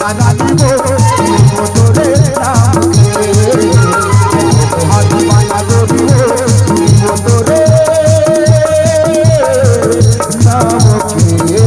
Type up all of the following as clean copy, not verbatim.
জানা দিব তোরে নামকে হাত পায়া দিব তোরে নামকে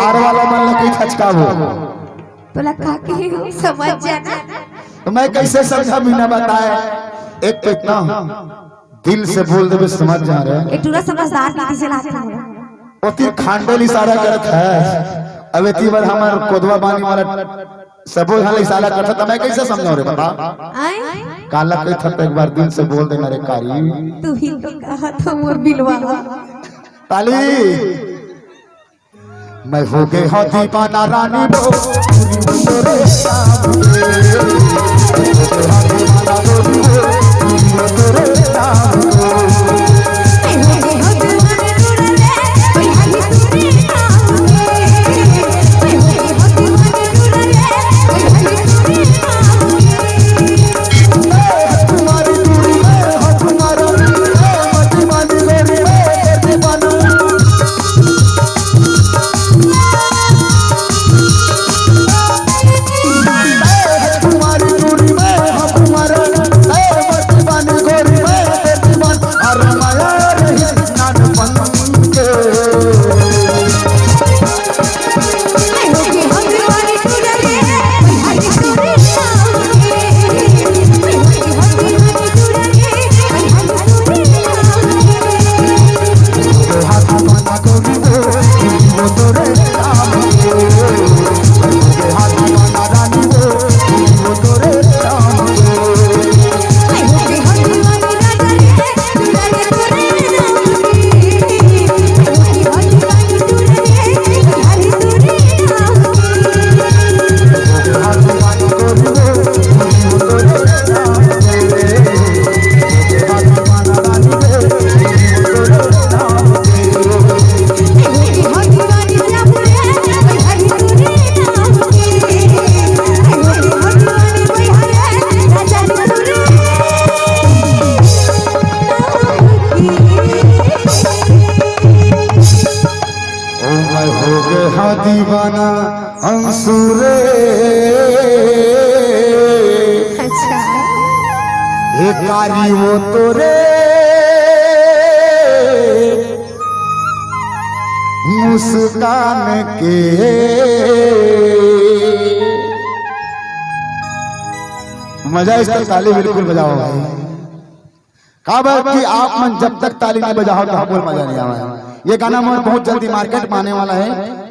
बिहार वाला मन लगे खचकावो बोला काके समझ जाना। तो मैं कैसे समझा बिना बताए। एक तो इतना दिल से बोल देवे समझ जा रहे एक टूरा समझदार नीति से लाते हो ओती खांडल इशारा करत है। अब इतनी बार हमार कोदवा बानी वाला सबो हाल इशारा करता तो मैं कैसे समझाऊं रे बता। काला कोई था एक बार दिल से बोल देना रे कारी तू ही तो कहा था मोर बिलवा ताली मैं हो गए हो दीवाना रानी बो तोरे नाम दीवाना अंसुरे अच्छा ये कारी वो तोरे मुस्कान के मजा इस तक ताली बिल्कुल बजाओ भाई। कहा बात कि आप मन जब तक ताली नहीं बजाओ तो बोल मजा नहीं आवा। ये गाना बहुत जल्दी मार्केट में आने वाला है।